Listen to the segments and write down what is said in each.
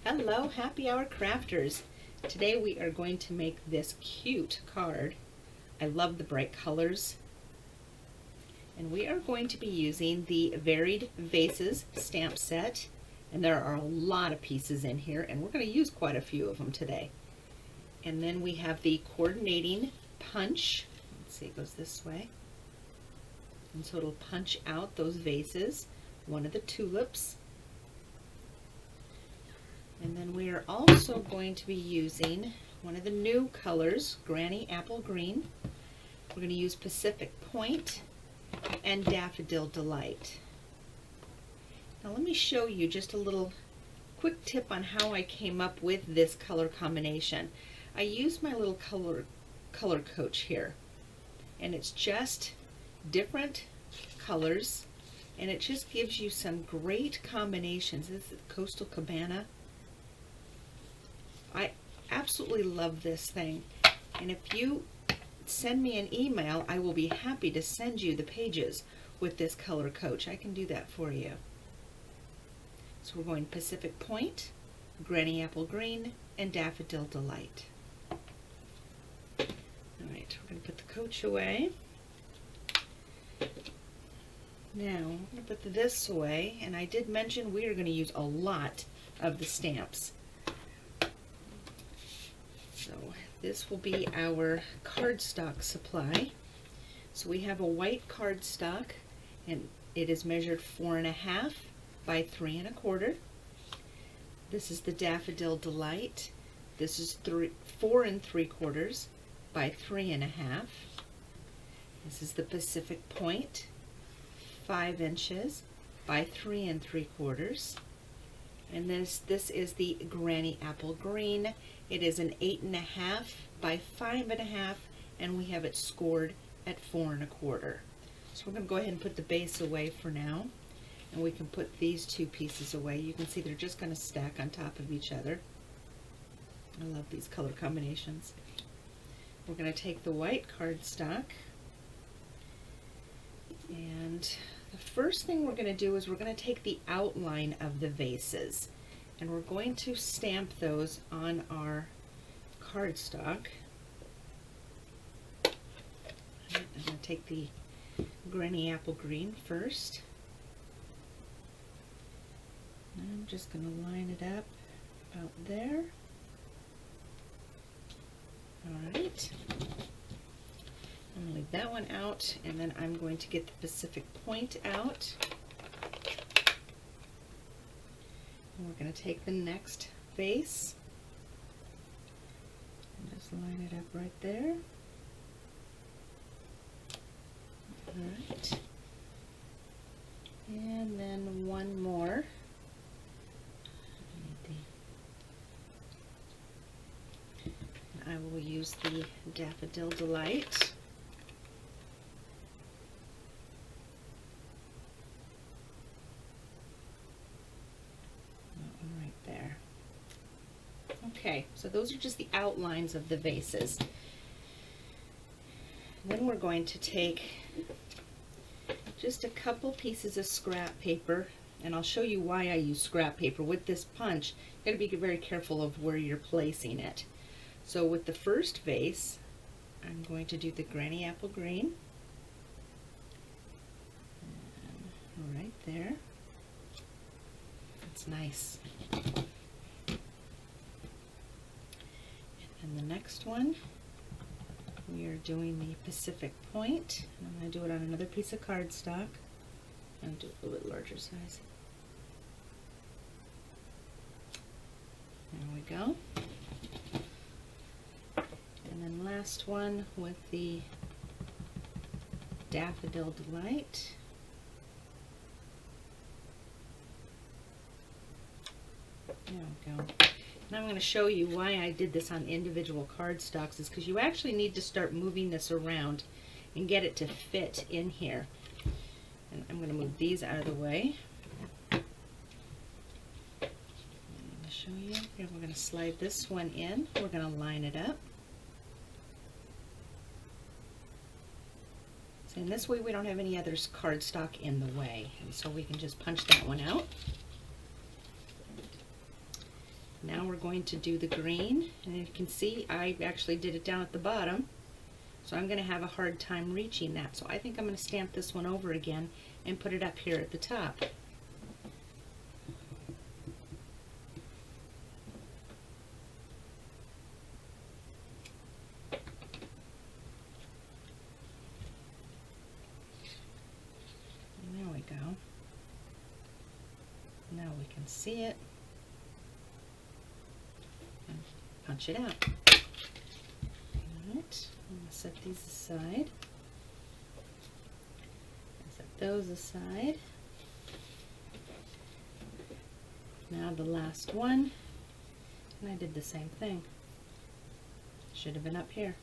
Hello, happy hour crafters. Today we are going to make this cute card. I love the bright colors. And we are going to be using the Varied Vases stamp set. And there are a lot of pieces in here, and we're going to use quite a few of them today. And then we have the coordinating punch. Let's see, it goes this way. And so it'll punch out those vases, one of the tulips. And then we are also going to be using one of the new colors, Granny Apple Green. We're going to use Pacific Point and Daffodil Delight. Now let me show you just a little quick tip on how I came up with this color combination. I used my little color coach here, and it's just different colors, and it just gives you some great combinations. This is Coastal Cabana. I absolutely love this thing, and if you send me an email, I will be happy to send you the pages with this color coach. I can do that for you. So we're going Pacific Point, Granny Apple Green, and Daffodil Delight. Alright, we're going to put the coach away. Now, I'm going to put this away, and I did mention we are going to use a lot of the stamps. So this will be our cardstock supply. So we have a white cardstock, and it is measured 4.5 by 3 1/4. This is the Daffodil Delight. This is 4 3/4 by 3 1/2. This is the Pacific Point, 5 inches by 3 3/4. And this is the Granny Apple Green. It is an 8.5 by 5 1/2, and we have it scored at 4 1/4. So we're going to go ahead and put the base away for now, and we can put these two pieces away. You can see they're just going to stack on top of each other. I love these color combinations. We're going to take the white cardstock, and the first thing we're going to do is we're going to take the outline of the vases, and we're going to stamp those on our cardstock. I'm going to take the Granny Apple Green first. I'm just going to line it up about there. Alright. I'm going to leave that one out, and then I'm going to get the Pacific Point out. And we're going to take the next vase and just line it up right there. Alright. And then one more. I will use the Daffodil Delight. That one right there. Okay, so those are just the outlines of the vases. Then we're going to take just a couple pieces of scrap paper, and I'll show you why I use scrap paper. With this punch, you got to be very careful of where you're placing it. So with the first vase, I'm going to do the Granny Apple Green. And right there. That's nice. And the next one, we are doing the Pacific Point. I'm going to do it on another piece of cardstock. I'm going to do it a little bit larger size. There we go. And then last one with the Daffodil Delight. There we go. Now I'm going to show you why I did this on individual cardstocks, is because you actually need to start moving this around and get it to fit in here. And I'm going to move these out of the way. I'm going to show you. Here we're going to slide this one in. We're going to line it up. So in this way we don't have any other cardstock in the way, and so we can just punch that one out. Now we're going to do the green, and you can see I actually did it down at the bottom, so I'm going to have a hard time reaching that. So I think I'm going to stamp this one over again and put it up here at the top. And there we go. Now we can see it. And punch it out. Alright, I'm going to set these aside. Set those aside. Now the last one, and I did the same thing. Should have been up here.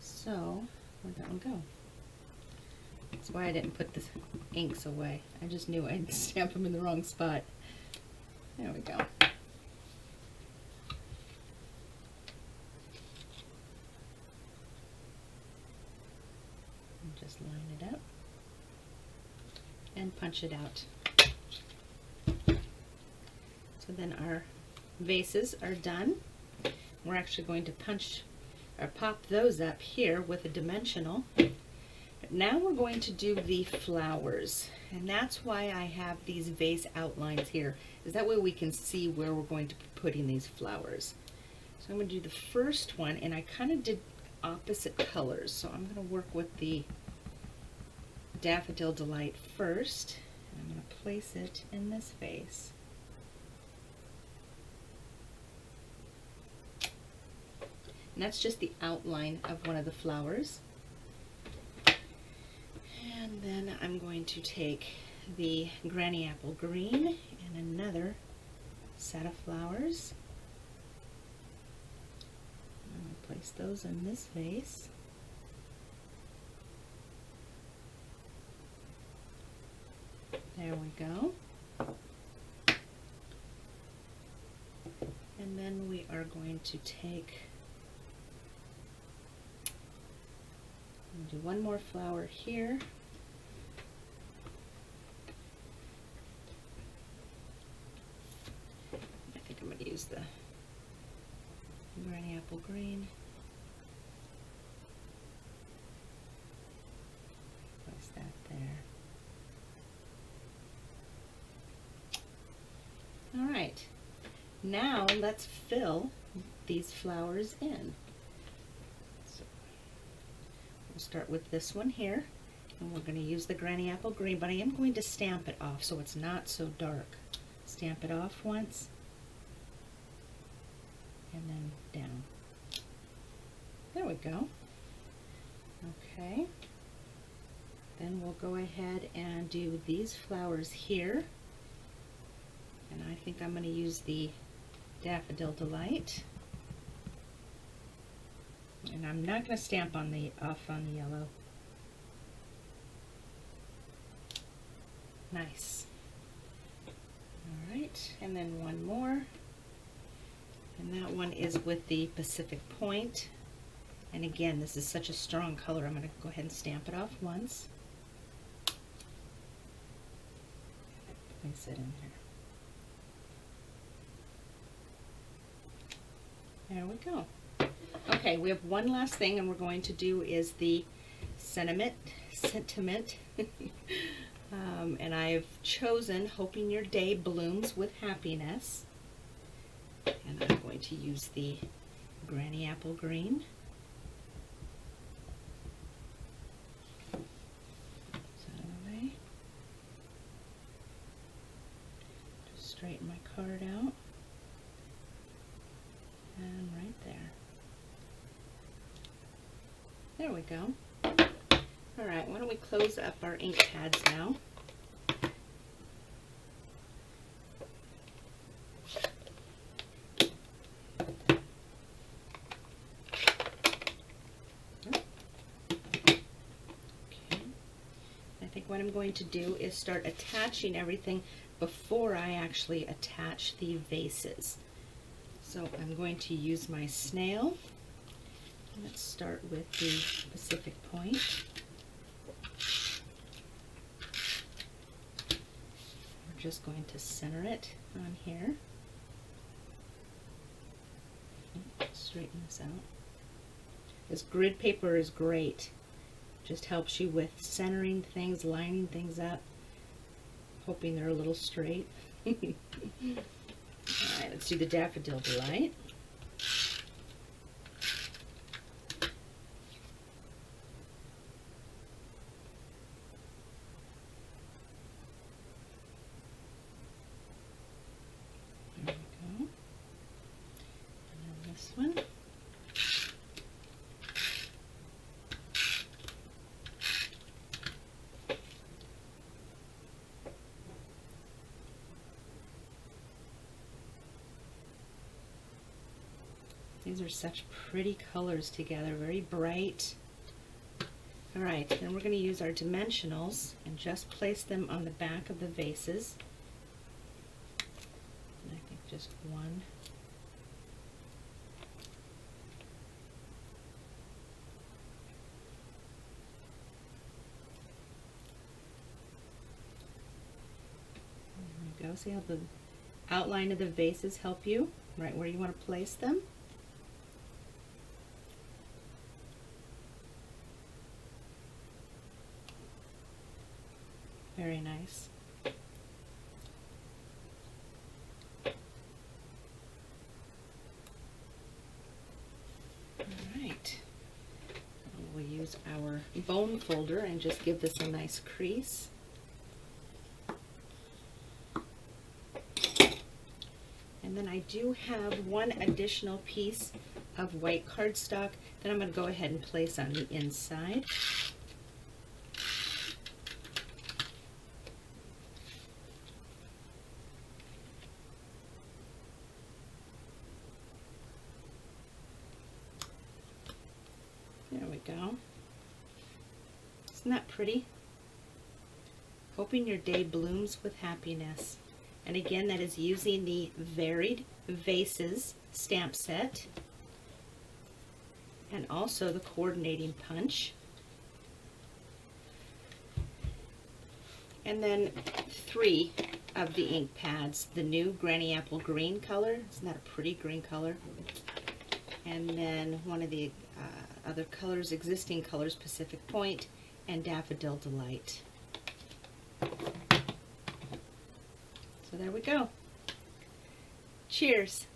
So, where'd that one go? That's why I didn't put the inks away. I just knew I'd stamp them in the wrong spot. There we go. Just line it up and punch it out. So then our vases are done. We're actually going to punch or pop those up here with a dimensional. Now we're going to do the flowers, and that's why I have these vase outlines here, is that way we can see where we're going to be putting these flowers. So I'm going to do the first one, and I kind of did opposite colors, so I'm going to work with the Daffodil Delight first, and I'm going to place it in this vase. And that's just the outline of one of the flowers. And then I'm going to take the Granny Apple Green and another set of flowers. I'm going to place those in this vase. There we go. And then we are going to take, do one more flower here. I think I'm going to use the Granny Apple Green. Place that there. All right, now let's fill these flowers in. So we'll start with this one here, and we're going to use the Granny Apple Green, but I am going to stamp it off so it's not so dark. Stamp it off once, and then down. There we go. Okay, then we'll go ahead and do these flowers here. And I think I'm going to use the Daffodil Delight. And I'm not going to stamp on the off on the yellow. Nice. All right, and then one more. And that one is with the Pacific Point. And again, this is such a strong color. I'm going to go ahead and stamp it off once. Place it in there. There we go. Okay, we have one last thing, and we're going to do is the sentiment. And I've chosen Hoping Your Day Blooms with Happiness. And I'm going to use the Granny Apple Green. Set it away. Just straighten my card out. And right there. There we go. All right, why don't we close up our ink pads now. Okay. I think what I'm going to do is start attaching everything before I actually attach the vases. So I'm going to use my snail. Let's start with the Pacific Point. We're just going to center it on here. straighten this out. This grid paper is great. Just helps you with centering things, lining things up, hoping they're a little straight. Alright, let's do the Daffodil Delight. There we go. And then this one. These are such pretty colors together, very bright. All right, then we're going to use our dimensionals and just place them on the back of the vases. And I think just one. There we go. See how the outline of the vases help you right where you want to place them? Very nice. All right. We'll use our bone folder and just give this a nice crease. And then I do have one additional piece of white cardstock that I'm going to go ahead and place on the inside. There we go. Isn't that pretty? Hoping your day blooms with happiness. And again, that is using the Varied Vases stamp set and also the coordinating punch. And then 3 of the ink pads. The new Granny Apple green color. Isn't that a pretty green color? And then one of the other colors, existing colors, Pacific Point and Daffodil Delight. So there we go. Cheers.